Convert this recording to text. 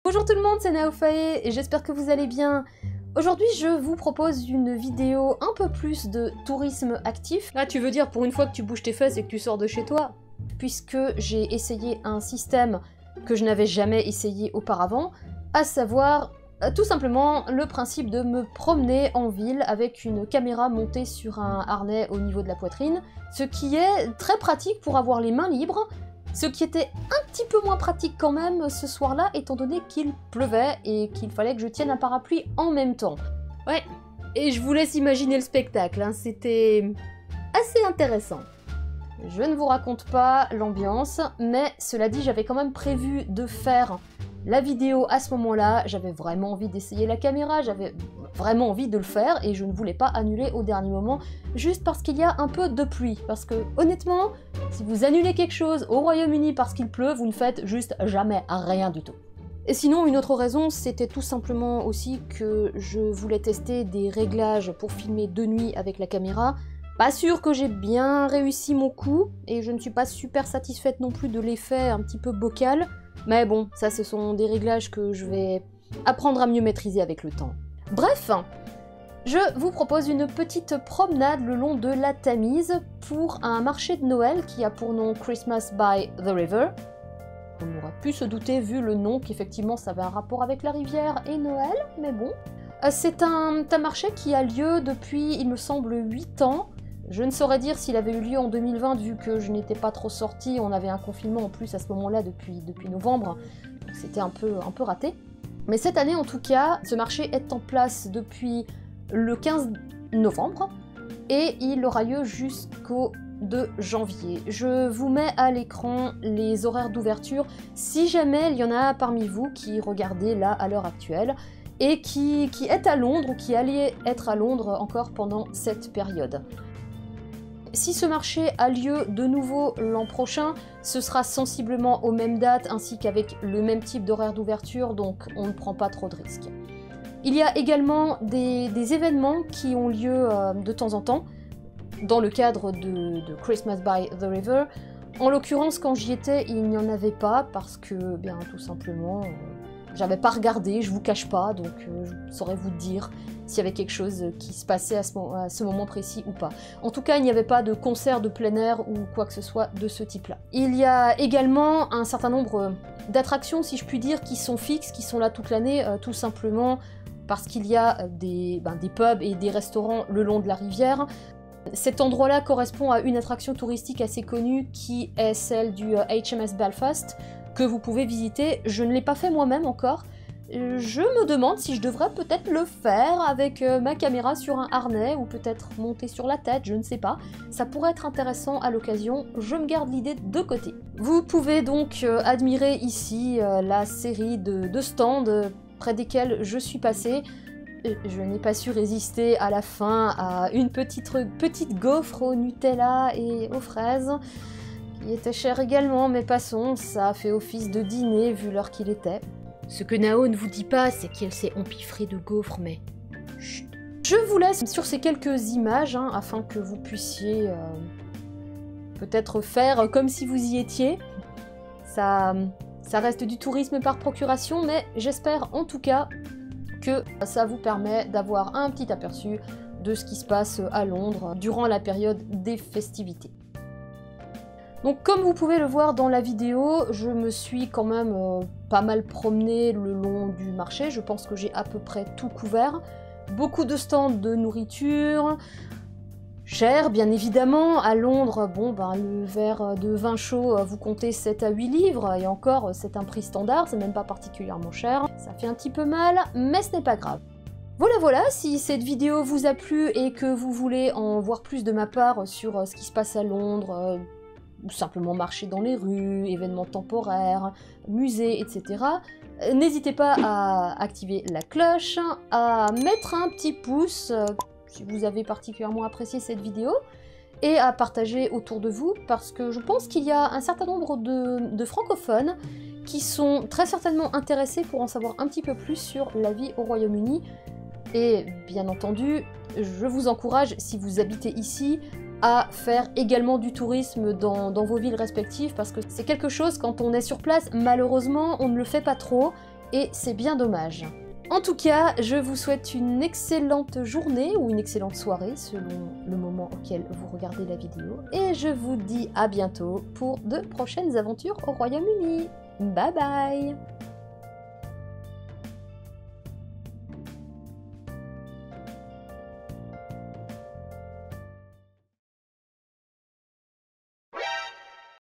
Bonjour tout le monde, c'est Naofae et j'espère que vous allez bien. Aujourd'hui, je vous propose une vidéo un peu plus de tourisme actif. Là, tu veux dire pour une fois que tu bouges tes fesses et que tu sors de chez toi? Puisque j'ai essayé un système que je n'avais jamais essayé auparavant, à savoir tout simplement le principe de me promener en ville avec une caméra montée sur un harnais au niveau de la poitrine, ce qui est très pratique pour avoir les mains libres, ce qui était un petit peu moins pratique quand même ce soir-là, étant donné qu'il pleuvait et qu'il fallait que je tienne un parapluie en même temps. Ouais, et je vous laisse imaginer le spectacle, hein. C'était assez intéressant. Je ne vous raconte pas l'ambiance, mais cela dit, j'avais quand même prévu de faire la vidéo à ce moment-là. J'avais vraiment envie d'essayer la caméra, j'avais vraiment envie de le faire et je ne voulais pas annuler au dernier moment juste parce qu'il y a un peu de pluie. Parce que honnêtement, si vous annulez quelque chose au Royaume-Uni parce qu'il pleut, vous ne faites juste jamais rien du tout. Et sinon, une autre raison, c'était tout simplement aussi que je voulais tester des réglages pour filmer de nuit avec la caméra. Pas sûr que j'ai bien réussi mon coup, et je ne suis pas super satisfaite non plus de l'effet un petit peu bocal, mais bon, ça ce sont des réglages que je vais apprendre à mieux maîtriser avec le temps. Bref, je vous propose une petite promenade le long de la Tamise pour un marché de Noël qui a pour nom Christmas by the River. On aurait pu se douter vu le nom qu'effectivement ça avait un rapport avec la rivière et Noël, mais bon. C'est un marché qui a lieu depuis, il me semble, 8 ans. Je ne saurais dire s'il avait eu lieu en 2020 vu que je n'étais pas trop sortie, on avait un confinement en plus à ce moment-là depuis novembre, donc c'était un peu raté. Mais cette année en tout cas, ce marché est en place depuis le 15 novembre et il aura lieu jusqu'au 2 janvier. Je vous mets à l'écran les horaires d'ouverture si jamais il y en a parmi vous qui regardez là à l'heure actuelle et qui est à Londres ou qui allait être à Londres encore pendant cette période. Si ce marché a lieu de nouveau l'an prochain, ce sera sensiblement aux mêmes dates ainsi qu'avec le même type d'horaire d'ouverture, donc on ne prend pas trop de risques. Il y a également des événements qui ont lieu de temps en temps, dans le cadre de Christmas by the River. En l'occurrence, quand j'y étais, il n'y en avait pas, parce que, bien, tout simplement, j'avais pas regardé, je vous cache pas, donc je saurais vous dire s'il y avait quelque chose qui se passait à ce moment précis ou pas. En tout cas, il n'y avait pas de concert de plein air ou quoi que ce soit de ce type-là. Il y a également un certain nombre d'attractions, si je puis dire, qui sont fixes, qui sont là toute l'année, tout simplement parce qu'il y a des pubs et des restaurants le long de la rivière. Cet endroit-là correspond à une attraction touristique assez connue qui est celle du HMS Belfast, que vous pouvez visiter. Je ne l'ai pas fait moi-même encore. Je me demande si je devrais peut-être le faire avec ma caméra sur un harnais ou peut-être monter sur la tête, je ne sais pas. Ça pourrait être intéressant à l'occasion, je me garde l'idée de côté. Vous pouvez donc admirer ici la série de stands près desquels je suis passée. Je n'ai pas su résister à la fin à une petite gaufre au Nutella et aux fraises. Il était cher également, mais passons, ça a fait office de dîner vu l'heure qu'il était. Ce que Nao ne vous dit pas, c'est qu'elle s'est empiffrée de gaufres, mais... Chut. Je vous laisse sur ces quelques images, hein, afin que vous puissiez peut-être faire comme si vous y étiez. Ça reste du tourisme par procuration, mais j'espère en tout cas que ça vous permet d'avoir un petit aperçu de ce qui se passe à Londres durant la période des festivités. Donc comme vous pouvez le voir dans la vidéo, je me suis quand même pas mal promenée le long du marché, je pense que j'ai à peu près tout couvert. Beaucoup de stands de nourriture, cher bien évidemment, à Londres, bon le verre de vin chaud vous comptez 7 à 8 livres, et encore c'est un prix standard, c'est même pas particulièrement cher, ça fait un petit peu mal, mais ce n'est pas grave. Voilà, si cette vidéo vous a plu et que vous voulez en voir plus de ma part sur ce qui se passe à Londres, ou simplement marcher dans les rues, événements temporaires, musées, etc. N'hésitez pas à activer la cloche, à mettre un petit pouce si vous avez particulièrement apprécié cette vidéo, et à partager autour de vous, parce que je pense qu'il y a un certain nombre de francophones qui sont très certainement intéressés pour en savoir un petit peu plus sur la vie au Royaume-Uni. Et bien entendu, je vous encourage, si vous habitez ici, à faire également du tourisme dans vos villes respectives, parce que c'est quelque chose, quand on est sur place, malheureusement, on ne le fait pas trop, et c'est bien dommage. En tout cas, je vous souhaite une excellente journée ou une excellente soirée selon le moment auquel vous regardez la vidéo, et je vous dis à bientôt pour de prochaines aventures au Royaume-Uni. Bye bye!